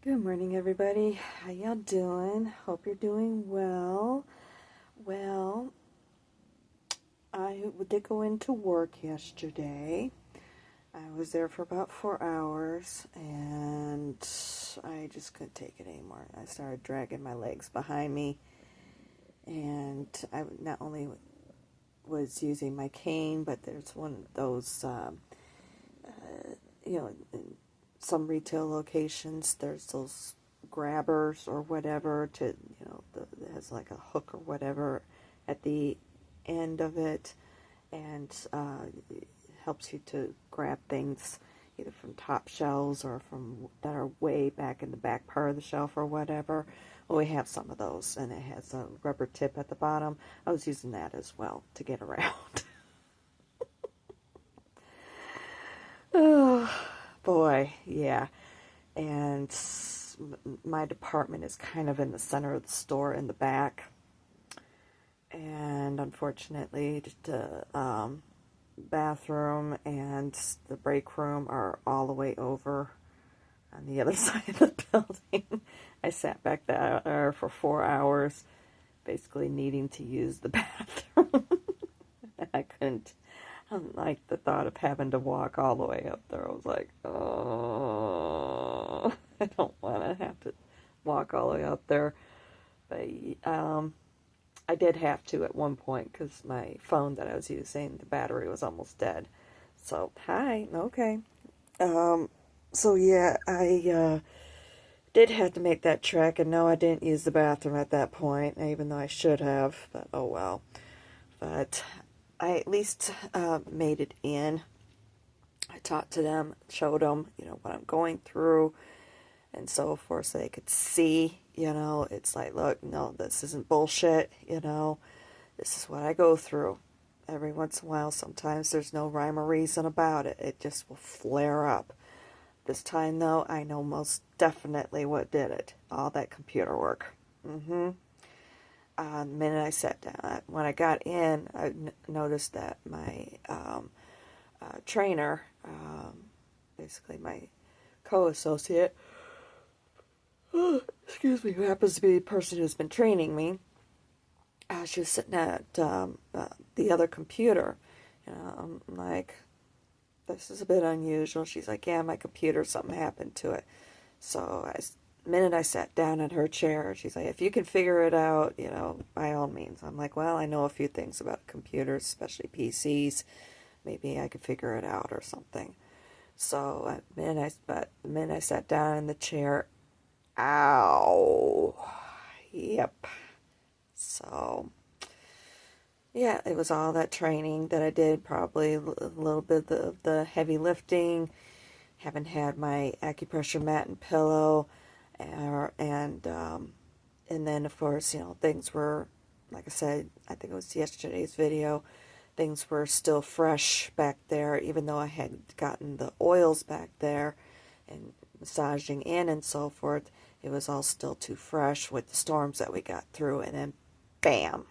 Good morning, everybody. How y'all doing? Hope you're doing well. Well, I did go into work yesterday. I was there for about 4 hours, and I just couldn't take it anymore. I started dragging my legs behind me, and I not only was using my cane, but there's one of those, in some retail locations, there's those grabbers or whatever to, it has like a hook or whatever at the end of it, and it helps you to grab things either from top shelves or from that are way back in the back part of the shelf or whatever. Well, we have some of those, and it has a rubber tip at the bottom. I was using that as well to get around. Oh, boy, yeah. And my department is kind of in the center of the store in the back. And unfortunately, the bathroom and the break room are all the way over on the other side of the building. I sat back there for 4 hours, basically needing to use the bathroom. I couldn't. Like the thought of having to walk all the way up there, I was like, oh, I don't want to have to walk all the way up there. But I did have to at one point because my phone that I was using, the battery was almost dead. So, hi, okay. So yeah, I did have to make that trek, and no, I didn't use the bathroom at that point, even though I should have, but oh well. But I at least made it in. I talked to them, showed them, what I'm going through, and so forth, so they could see, it's like, look, no, this isn't bullshit, this is what I go through. Every once in a while, sometimes there's no rhyme or reason about it. It just will flare up. This time, though, I know most definitely what did it. All that computer work. The minute I sat down, when I got in, I noticed that my trainer, basically my co-associate, excuse me, who happens to be the person who's been training me, she was sitting at the other computer. I'm like, this is a bit unusual. She's like, yeah, my computer, something happened to it. So the minute I sat down in her chair, she's like, if you can figure it out, by all means. I'm like, well, I know a few things about computers, especially PCs. Maybe I could figure it out or something. So the minute I sat down in the chair, ow, yep. So yeah, it was all that training that I did, probably a little bit of the heavy lifting. Haven't had my acupressure mat and pillow, and then of course, things were, like I said, I think it was yesterday's video, things were still fresh back there, even though I had gotten the oils back there and massaging in and so forth. It was all still too fresh with the storms that we got through, and then bam,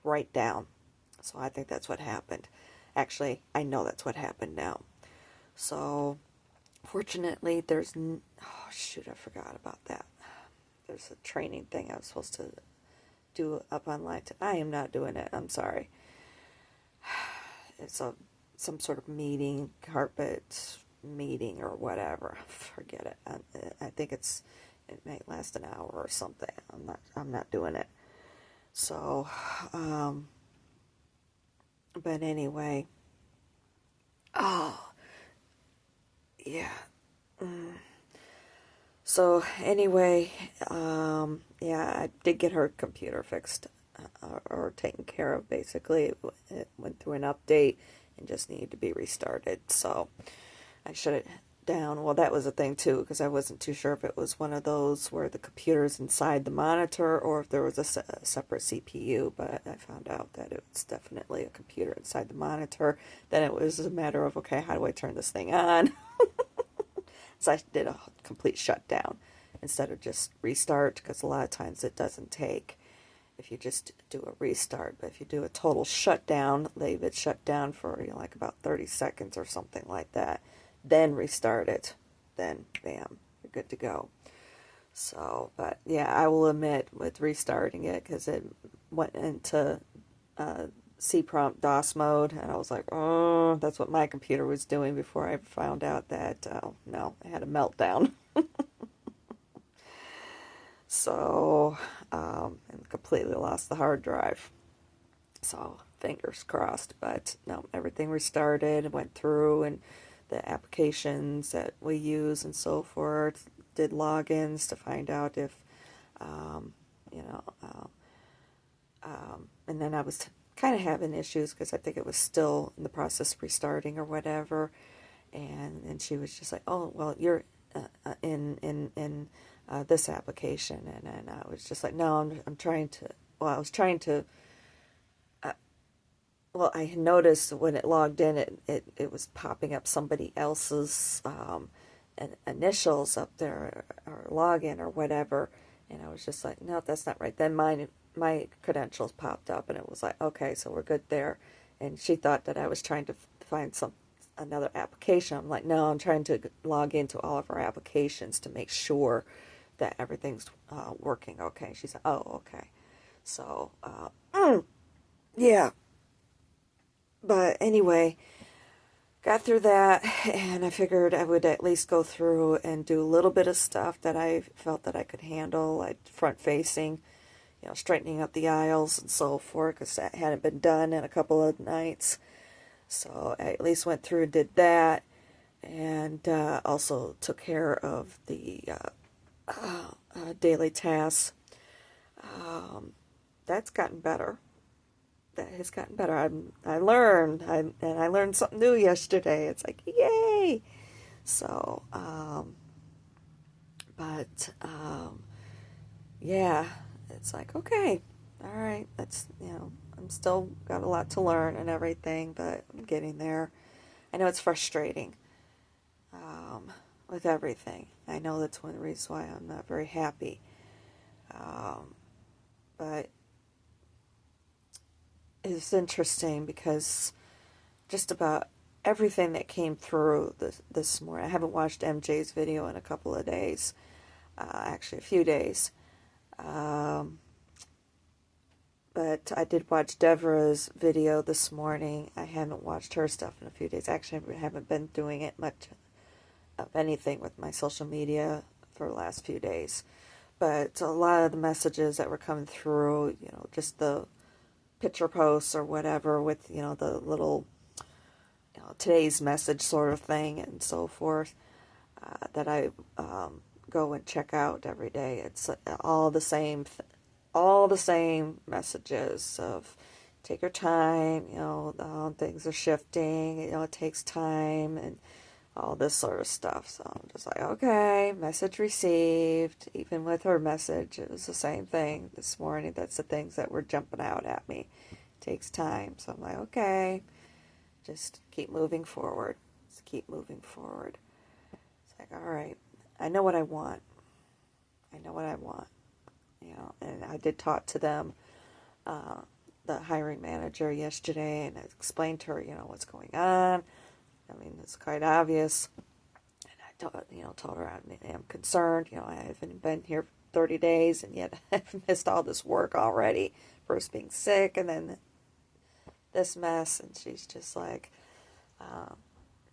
right down. So I think that's what happened. Actually, I know that's what happened now. So fortunately, oh shoot, I forgot about that. There's a training thing I was supposed to do up online. I am not doing it. I'm sorry. It's some sort of meeting, carpet meeting or whatever. Forget it. I think it might last an hour or something. I'm not doing it. So, but anyway. Oh, yeah. So anyway, yeah, I did get her computer fixed or taken care of. Basically, it went through an update and just needed to be restarted. So I shut it down. Well, that was a thing too, because I wasn't too sure if it was one of those where the computer's inside the monitor or if there was a separate CPU, but I found out that it was definitely a computer inside the monitor. Then it was a matter of, okay, how do I turn this thing on? So I did a complete shutdown instead of just restart, because a lot of times it doesn't take if you just do a restart. But if you do a total shutdown, leave it shut down for like about 30 seconds or something like that, then restart it, then bam, you're good to go. So, but yeah, I will admit with restarting it, because it went into C-prompt DOS mode, and I was like, oh, that's what my computer was doing before I found out that, no, I had a meltdown. So, and completely lost the hard drive. So, fingers crossed, but no, everything restarted, went through, and the applications that we use and so forth, did logins to find out if, you know, and then I was kind of having issues because I think it was still in the process of restarting or whatever, and she was just like, oh, well, you're in this application, and I was just like, no, I'm trying to, well, I was trying to, well, I had noticed when it logged in, it was popping up somebody else's initials up there, or login or whatever, and I was just like, no, that's not right. Then my credentials popped up, and it was like, okay, so we're good there. And she thought that I was trying to find another application. I'm like, no, I'm trying to log into all of our applications to make sure that everything's working okay. She's like, oh, okay. So, yeah. But anyway, got through that, and I figured I would at least go through and do a little bit of stuff that I felt that I could handle, like front facing, you know, straightening up the aisles and so forth, because that hadn't been done in a couple of nights. So I at least went through and did that, and also took care of the daily tasks. That's gotten better. That has gotten better. I learned something new yesterday. It's like, yay! So, yeah, it's like, okay, all right, that's, you know, I'm still got a lot to learn and everything, but I'm getting there. I know it's frustrating with everything. I know that's one of the reasons why I'm not very happy. But it's interesting because just about everything that came through this morning, I haven't watched MJ's video in a couple of days, actually a few days. But I did watch Deborah's video this morning. I haven't watched her stuff in a few days. Actually, I haven't been doing it much of anything with my social media for the last few days. But a lot of the messages that were coming through, you know, just the picture posts or whatever with, you know, the little, you know, today's message sort of thing and so forth, that I go and check out every day. It's all the same messages of take your time, you know, things are shifting, you know, it takes time and all this sort of stuff. So I'm just like, okay, message received. Even with her message, it was the same thing this morning. That's the things that were jumping out at me. It takes time. So I'm like, okay, just keep moving forward. Just keep moving forward. It's like, all right, I know what I want. I know what I want. You know, and I did talk to them, the hiring manager yesterday, and I explained to her, you know, what's going on. I mean, it's quite obvious. And I told her I'm concerned. You know, I haven't been here 30 days, and yet I've missed all this work already. First being sick, and then this mess. And she's just like,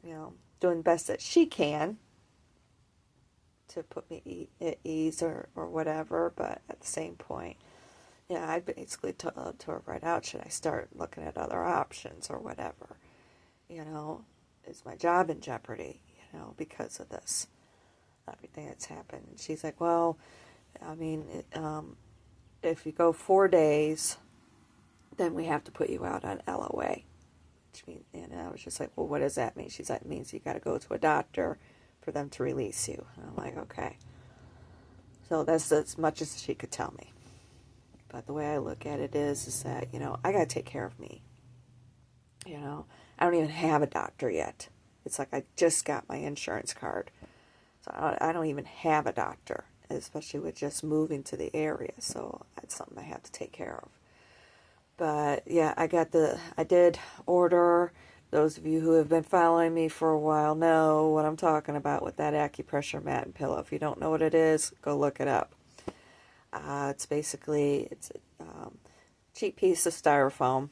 you know, doing the best that she can to put me at ease or whatever. But at the same point, yeah, I basically told her right out, should I start looking at other options or whatever? You know, is my job in jeopardy, you know, because of this, everything that's happened? And she's like, well, I mean, if you go 4 days, then we have to put you out on LOA. Which means, and I was just like, well, what does that mean? She's like, it means you got to go to a doctor for them to release you. And I'm like, okay. So that's as much as she could tell me. But the way I look at it is that, you know, I got to take care of me. You know, I don't even have a doctor yet. It's like I just got my insurance card. So I don't even have a doctor, especially with just moving to the area. So that's something I have to take care of. But yeah, I did order Those of you who have been following me for a while know what I'm talking about with that acupressure mat and pillow. If you don't know what it is, go look it up. It's basically, it's a cheap piece of styrofoam,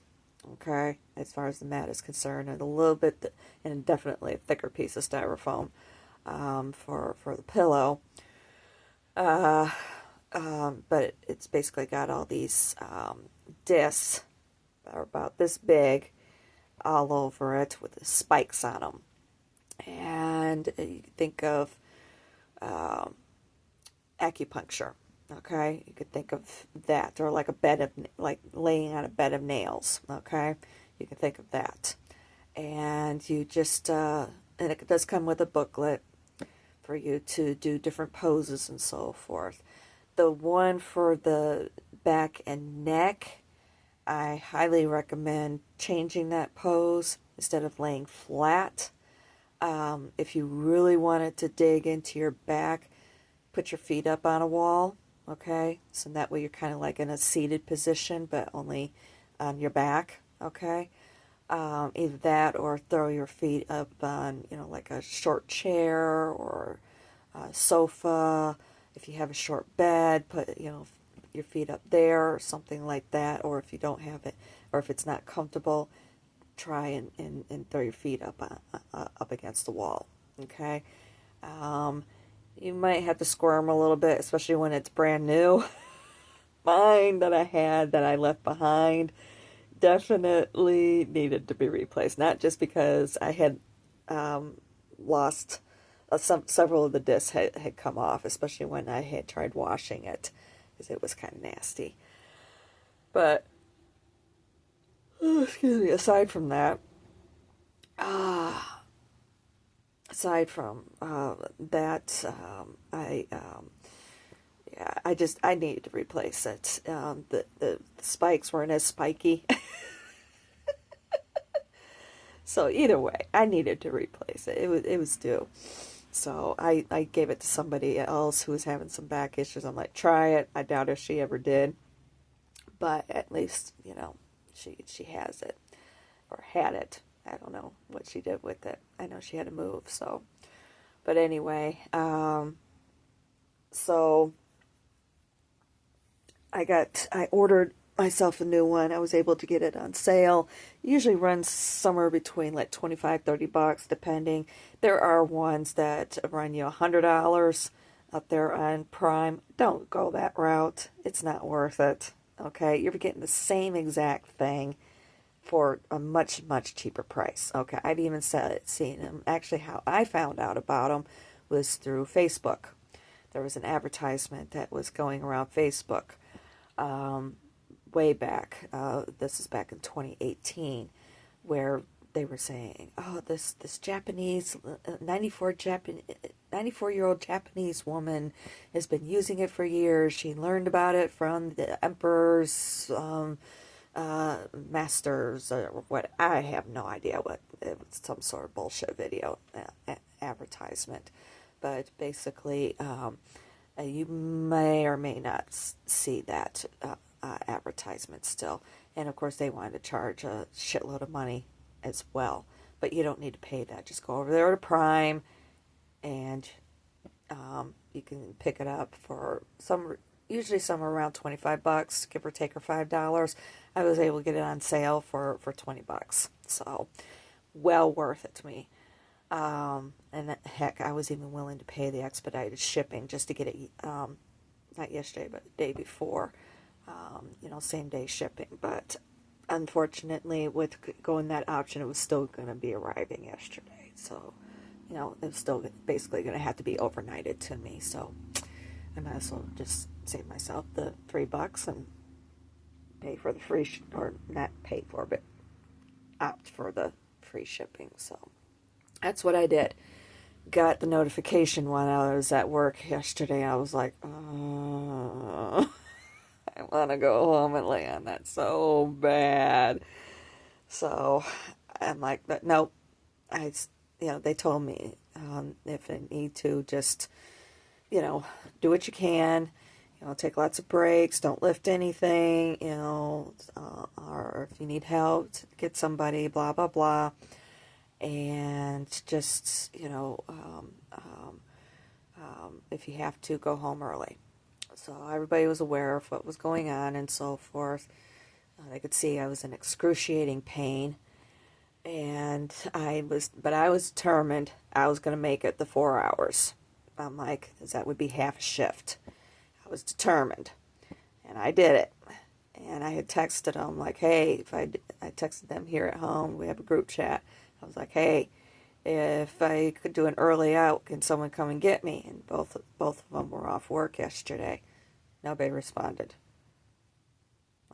okay, as far as the mat is concerned, and a little bit, and definitely a thicker piece of styrofoam for the pillow. But it's basically got all these discs that are about this big all over it with the spikes on them. And you think of acupuncture, okay? You could think of that, or like a bed of, like laying on a bed of nails, okay? You can think of that. And you just, and it does come with a booklet for you to do different poses and so forth. The one for the back and neck, I highly recommend changing that pose instead of laying flat. If you really wanted to dig into your back, put your feet up on a wall, okay? So that way you're kind of like in a seated position, but only on your back, okay? Either that or throw your feet up on, like a short chair or a sofa. If you have a short bed, put, your feet up there or something like that. Or if you don't have it, or if it's not comfortable, try and throw your feet up against the wall, okay? You might have to squirm a little bit, especially when it's brand new. Mine that I had that I left behind definitely needed to be replaced. Not just because I had lost several of the discs had come off, especially when I had tried washing it, because it was kind of nasty. But excuse me. Aside from that, I needed to replace it. The spikes weren't as spiky. So either way, I needed to replace it. It was due. So I gave it to somebody else who was having some back issues. I'm like, try it. I doubt if she ever did. But at least, she has it. Or had it. I don't know what she did with it. I know she had to move, so. But anyway, so I ordered myself a new one. I was able to get it on sale. It usually runs somewhere between like $25-$30, depending. There are ones that run you $100 up there on Prime. Don't go that route. It's not worth it. Okay, you're getting the same exact thing for a much, much cheaper price. Okay, I've even seen them. Actually, how I found out about them was through Facebook. There was an advertisement that was going around Facebook way back. This is back in 2018, where they were saying, "Oh, this Japanese 94-year-old Japanese woman has been using it for years. She learned about it from the emperor's masters or what. I have no idea what. It was some sort of bullshit video advertisement, but basically, you may or may not see that advertisement still. And of course, they wanted to charge a shitload of money as well. But you don't need to pay that. Just go over there to Prime, and you can pick it up for usually somewhere around $25, give or take, or $5. I was able to get it on sale for $20. So, well worth it to me. And heck, I was even willing to pay the expedited shipping just to get it, not yesterday, but the day before, same day shipping. But unfortunately, with going that option, it was still going to be arriving yesterday. So, it was still basically going to have to be overnighted to me. So, I might as well just save myself the $3 and pay for the free, or not pay for, but opt for the free shipping. So, that's what I did. Got the notification when I was at work yesterday. I was like, I want to go home and lay on that so bad. So I'm like, but nope. They told me if I need to, just, do what you can. Take lots of breaks. Don't lift anything. Or if you need help, get somebody. Blah blah blah. and just, if you have to, go home early. So everybody was aware of what was going on and so forth. They could see I was in excruciating pain, but I was determined I was going to make it the 4 hours. I'm like, 'cause that would be half a shift. I was determined, and I did it. And I had texted them like, hey, I texted them here at home. We have a group chat. I was like, hey, if I could do an early out, can someone come and get me? And both of them were off work yesterday. Nobody responded.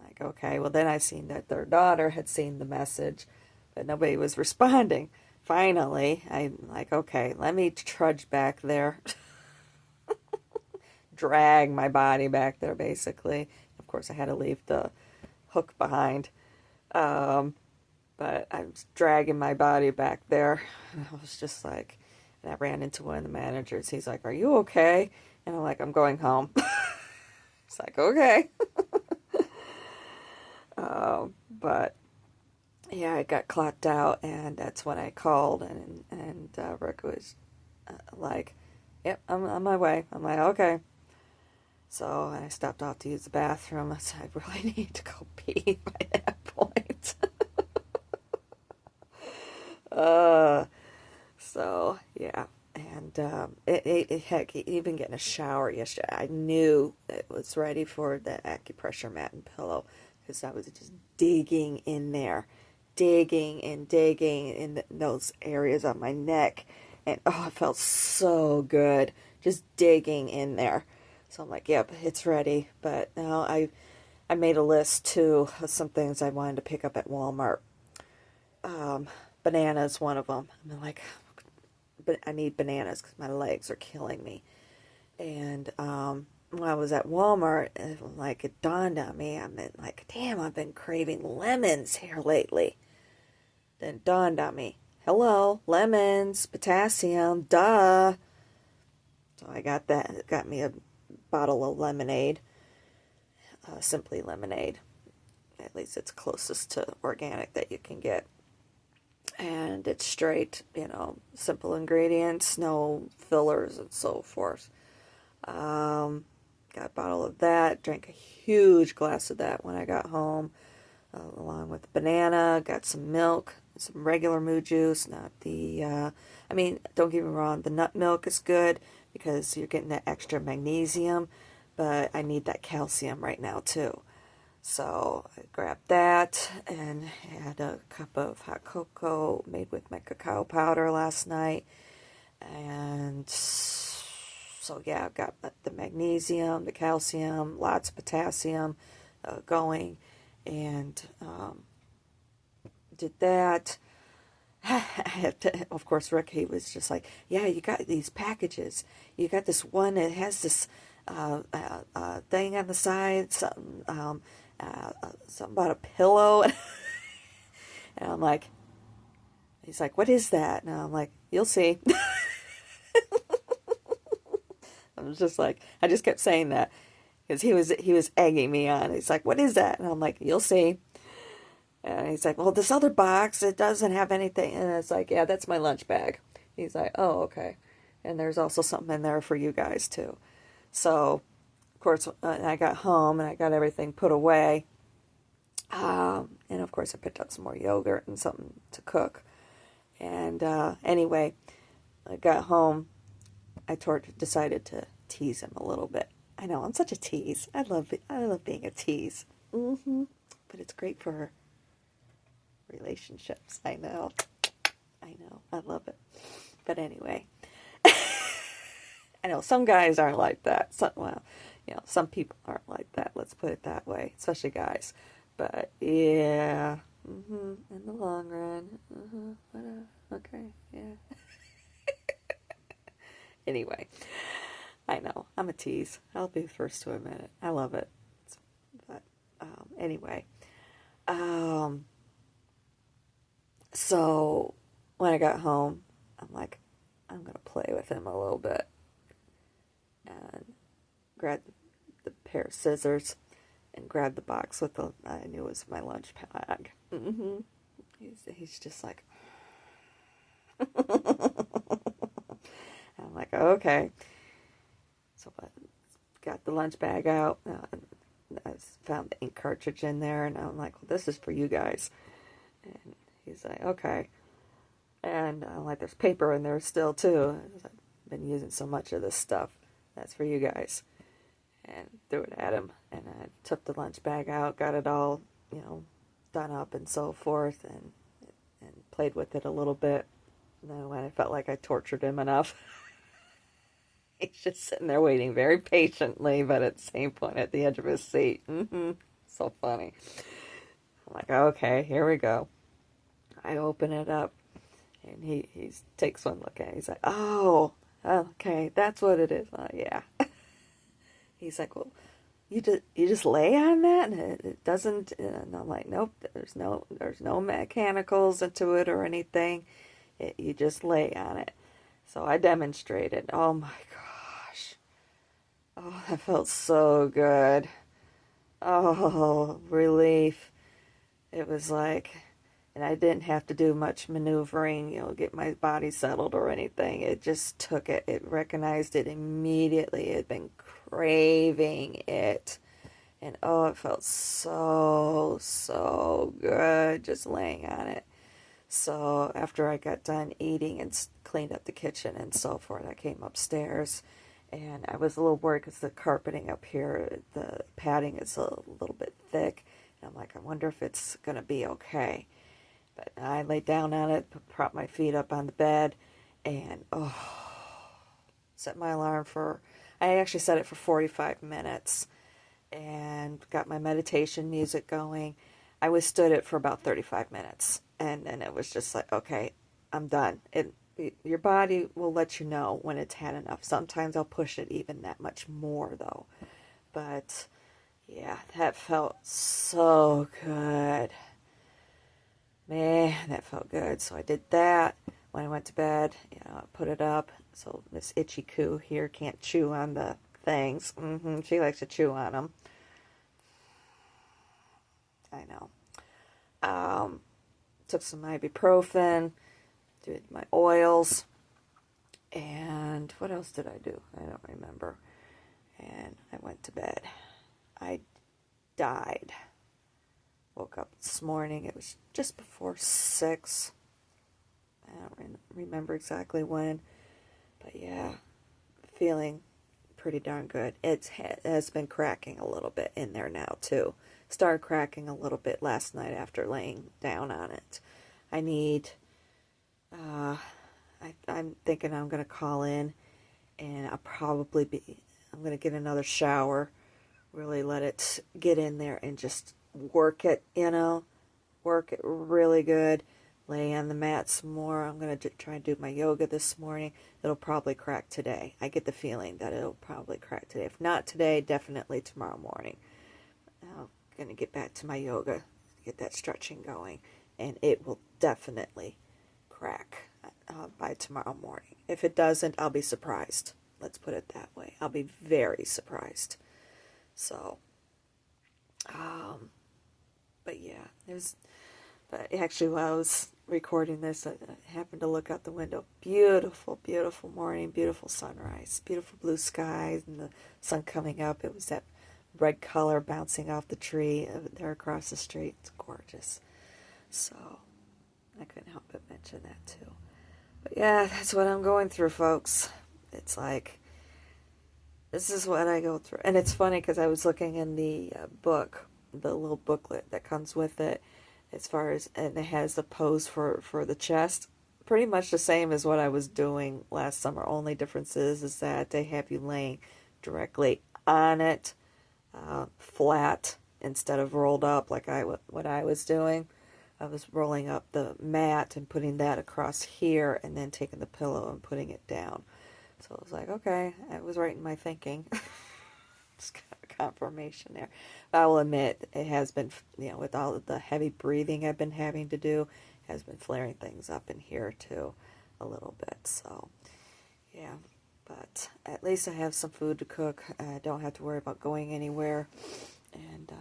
Like, okay, well then I seen that their daughter had seen the message, but nobody was responding. Finally, I'm like, okay, let me trudge back there, drag my body back there, basically. Of course, I had to leave the hook behind, but I was dragging my body back there. And I was just like, and I ran into one of the managers. He's like, are you okay? And I'm like, I'm going home. It's like, okay. But yeah, I got clocked out, and that's when I called, and Rick was like, yep, I'm on my way. I'm like, okay. So I stopped off to use the bathroom. I said, I really need to go pee by that point. So yeah, and heck, even getting a shower yesterday, I knew it was ready for the acupressure mat and pillow, because I was just digging in there, digging and digging in those areas on my neck, and oh, it felt so good, just digging in there. So I'm like, yep, it's ready. But now I made a list too of some things I wanted to pick up at Walmart. Banana is one of them. I'm like, but I need bananas because my legs are killing me. And when I was at Walmart, it dawned on me. I mean, like, damn, I've been craving lemons here lately. Then it dawned on me, hello, lemons, potassium, duh. So I got that. It got me a bottle of lemonade, Simply Lemonade. At least it's closest to organic that you can get. And it's straight, simple ingredients, no fillers and so forth. Got a bottle of that, drank a huge glass of that when I got home, along with banana, got some milk, some regular moo juice, not the, don't get me wrong, the nut milk is good because you're getting that extra magnesium, but I need that calcium right now too. So I grabbed that and had a cup of hot cocoa made with my cacao powder last night. And so yeah, I've got the magnesium, the calcium, lots of potassium going, and did that. I had to, of course, Rick, he was just like, yeah, you got these packages. You got this one that has this thing on the side, something about a pillow. And I'm like, he's like, what is that? And I'm like, you'll see. I was just like, I just kept saying that because he was egging me on. He's like, what is that? And I'm like, you'll see. And he's like, well, this other box, it doesn't have anything. And it's like, yeah, that's my lunch bag. He's like, oh, okay. And there's also something in there for you guys too. So, of course, I got home and I got everything put away. And of course, I picked up some more yogurt and something to cook. And anyway, I got home. I decided to tease him a little bit. I know, I'm such a tease. I love being a tease. But it's great for relationships. I know. I love it. But anyway, I know some guys aren't like that. Some people aren't like that. Let's put it that way, especially guys. But yeah, in the long run, okay, yeah. Anyway, I know I'm a tease. I'll be the first to admit it. I love it. But anyway, so when I got home, I'm like, I'm gonna play with him a little bit, and grabbed the pair of scissors and grabbed the box with I knew it was my lunch bag. He's just like, I'm like, okay. So I got the lunch bag out. I found the ink cartridge in there, and I'm like, well, this is for you guys. And he's like, okay. And I'm like, there's paper in there still, too. I've been using so much of this stuff. That's for you guys. And threw it at him. And I took the lunch bag out, got it all, done up and so forth, and played with it a little bit. And then when I felt like I tortured him enough, he's just sitting there waiting very patiently, but at the same point at the edge of his seat. So funny. I'm like, okay, here we go. I open it up, and he takes one look at it. He's like, oh, okay, that's what it is. Yeah. He's like, well, you just lay on that, and it doesn't. And I'm like, nope, there's no mechanicals into it or anything. You just lay on it. So I demonstrated. Oh my gosh. Oh, that felt so good. Oh, relief. It was like, and I didn't have to do much maneuvering, get my body settled or anything. It just took it. It recognized it immediately. It had been craving it. And oh, it felt so, so good just laying on it. So after I got done eating and cleaned up the kitchen and so forth, I came upstairs, and I was a little worried because the carpeting up here, the padding is a little bit thick. And I'm like, I wonder if it's going to be okay. But I laid down on it, propped my feet up on the bed, and set my alarm I actually set it for 45 minutes and got my meditation music going. I withstood it for about 35 minutes. And then it was just like, okay, I'm done. Your body will let you know when it's had enough. Sometimes I'll push it even that much more, though. But, yeah, that felt so good. Man, that felt good. So I did that. When I went to bed, I put it up. So Miss Itchy Coo here can't chew on the things. She likes to chew on them. I know. Took some ibuprofen, did my oils, and what else did I do? I don't remember. And I went to bed. I died. Woke up this morning. It was just before 6. I don't remember exactly when, but yeah, feeling pretty darn good. It has been cracking a little bit in there now, too. Started cracking a little bit last night after laying down on it. I need, I'm thinking I'm going to call in, and I'm going to get another shower, really let it get in there and just work it, work it really good, lay on the mat some more. I'm going to try and do my yoga this morning. It'll probably crack today. I get the feeling that it'll probably crack today. If not today, definitely tomorrow morning. I'm going to get back to my yoga, get that stretching going, and it will definitely crack by tomorrow morning. If it doesn't, I'll be surprised. Let's put it that way. I'll be very surprised. So, but yeah, but actually while I was recording this, I happened to look out the window. Beautiful, beautiful morning, beautiful sunrise, beautiful blue skies, and the sun coming up. It was that red color bouncing off the tree there across the street. It's gorgeous. So I couldn't help but mention that too. But yeah, that's what I'm going through, folks. It's like, this is what I go through. And it's funny because I was looking in the book, the little booklet that comes with it, as far as, and it has the pose for the chest. Pretty much the same as what I was doing last summer. Only difference is that they have you laying directly on it, flat, instead of rolled up like what I was doing. I was rolling up the mat and putting that across here, and then taking the pillow and putting it down. So I was like, okay, I was right in my thinking. Just kind of confirmation there. But I will admit, it has been, with all of the heavy breathing I've been having to do, has been flaring things up in here too, a little bit. So, yeah. But at least I have some food to cook. I don't have to worry about going anywhere. And,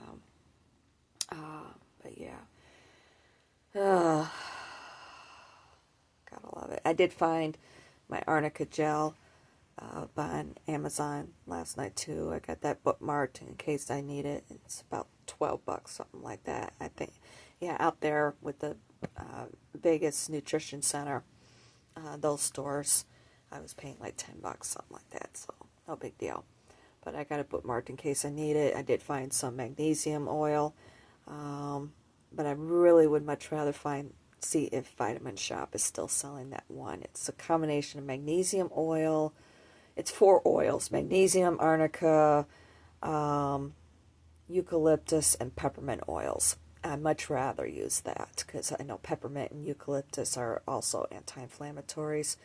but yeah. Got a lot love it. I did find my arnica gel on Amazon last night too. I got that bookmarked in case I need it. It's about $12, something like that. I think, yeah, out there with the Vegas Nutrition Center, those stores, I was paying like $10, something like that. So no big deal. But I got it bookmarked in case I need it. I did find some magnesium oil, but I really would much rather see if Vitamin Shop is still selling that one. It's a combination of magnesium oil. It's 4 oils: magnesium, arnica, eucalyptus, and peppermint oils. I'd much rather use that because I know peppermint and eucalyptus are also anti-inflammatories,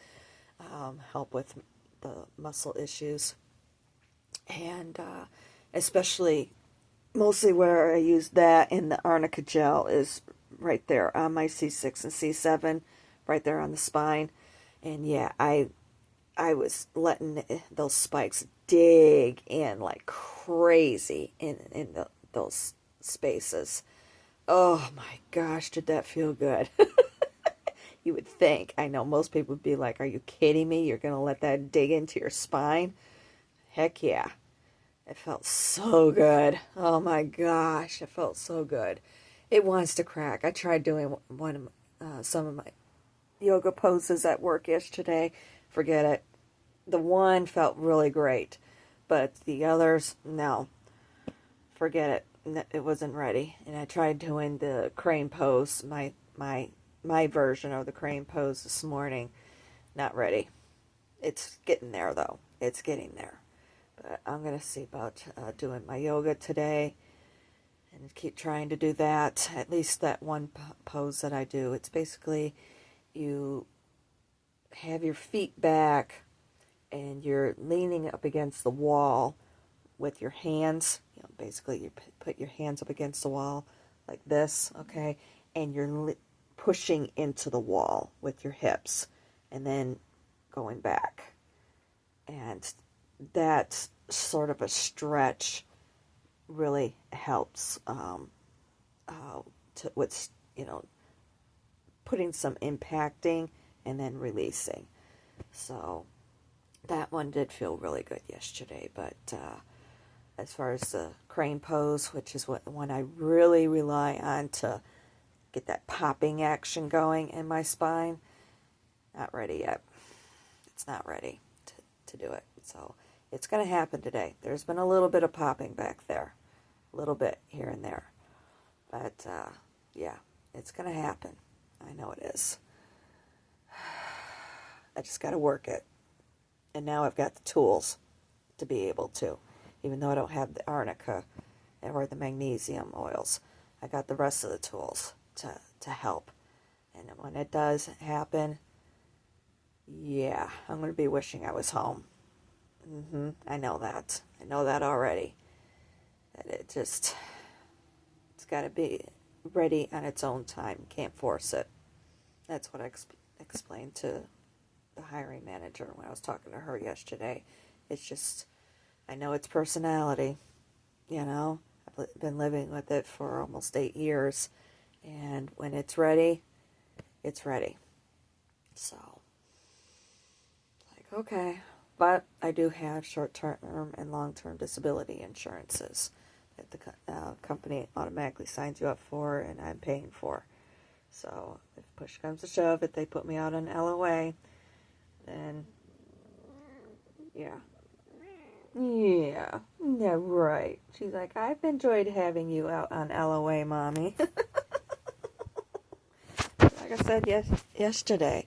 help with the muscle issues. And especially, mostly where I use that in the arnica gel is right there on my C6 and C7, right there on the spine. And yeah, I was letting those spikes dig in like crazy in those spaces. Oh my gosh, did that feel good? You would think. I know most people would be like, are you kidding me? You're going to let that dig into your spine? Heck yeah. It felt so good. Oh my gosh, it felt so good. It wants to crack. I tried doing some of my yoga poses at work yesterday. Forget it. The one felt really great, but the others, no. Forget it. It wasn't ready. And I tried doing the crane pose, my version of the crane pose this morning. Not ready. It's getting there though. It's getting there. But I'm going to see about doing my yoga today and keep trying to do that. At least that one pose that I do. It's basically you have your feet back and you're leaning up against the wall with your hands. You know, basically you put your hands up against the wall like this, okay? And you're pushing into the wall with your hips and then going back. And that sort of a stretch really helps with, putting some impacting and then releasing. So that one did feel really good yesterday. But as far as the crane pose, which is one I really rely on to get that popping action going in my spine, not ready yet. It's not ready to do it. So it's going to happen today. There's been a little bit of popping back there. A little bit here and there. But, yeah, it's going to happen. I know it is. I just got to work it. And now I've got the tools to be able to. Even though I don't have the arnica or the magnesium oils, I got the rest of the tools to help. And when it does happen, yeah, I'm going to be wishing I was home. I know that. I know that already. That it's got to be ready on its own time. Can't force it. That's what I explained to the hiring manager when I was talking to her yesterday. It's just, I know its personality. I've been living with it for almost 8 years. And when it's ready, it's ready. So, like, okay. But I do have short-term and long-term disability insurances that the company automatically signs you up for and I'm paying for. So if push comes to shove, if they put me out on LOA, then yeah, right. She's like, I've enjoyed having you out on LOA, Mommy. Like I said yesterday,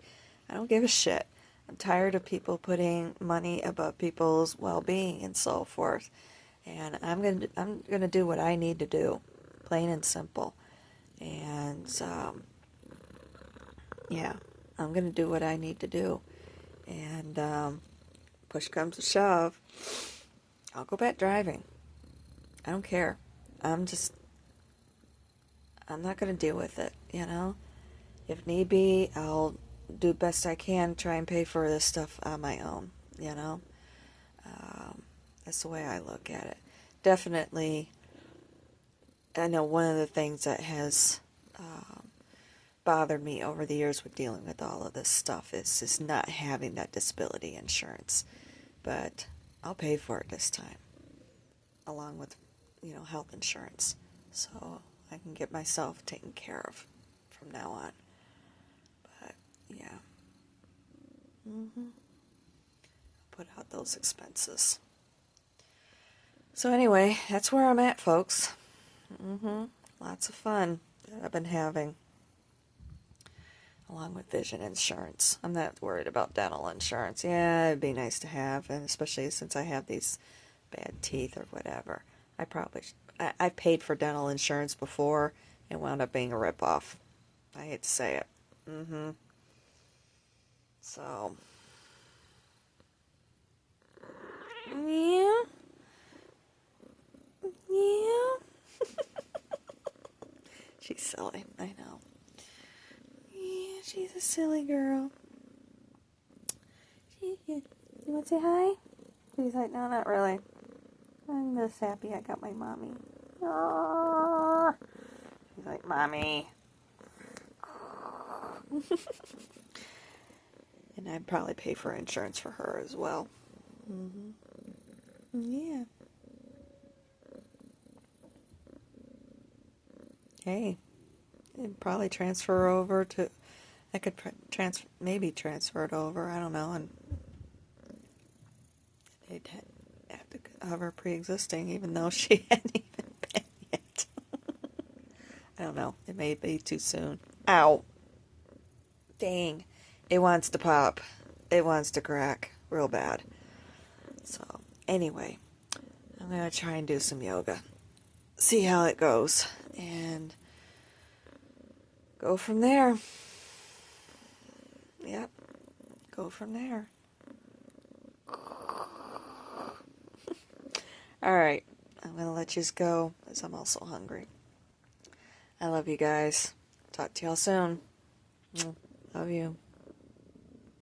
I don't give a shit. I'm tired of people putting money above people's well-being and so forth. And I'm gonna do what I need to do, plain and simple. And yeah, I'm gonna do what I need to do. And push comes to shove, I'll go back driving. I don't care. I'm not gonna deal with it. If need be, I'll do best I can, try and pay for this stuff on my own, That's the way I look at it. Definitely, I know one of the things that has bothered me over the years with dealing with all of this stuff is not having that disability insurance. But I'll pay for it this time, along with, health insurance. So I can get myself taken care of from now on. But, yeah. Put out those expenses. So anyway, that's where I'm at, folks. Lots of fun that I've been having, along with vision insurance. I'm not worried about dental insurance. Yeah, it'd be nice to have, and especially since I have these bad teeth or whatever. I've paid for dental insurance before and wound up being a ripoff. I hate to say it. So, yeah. She's silly, I know. Yeah, she's a silly girl. You want to say hi? She's like, no, not really. I'm just happy I got my mommy. Aww. She's like, mommy. And I'd probably pay for insurance for her as well. Yeah. Hey, and probably transfer over to. I could maybe transfer it over. I don't know, and they'd have to cover pre-existing, even though she hadn't even been yet. I don't know. It may be too soon. Ow! Dang! It wants to pop. It wants to crack real bad. So anyway, I'm gonna try and do some yoga. See how it goes, and go from there. Yep, go from there. Alright, I'm going to let you go, as I'm also hungry. I love you guys. Talk to y'all soon. Love you.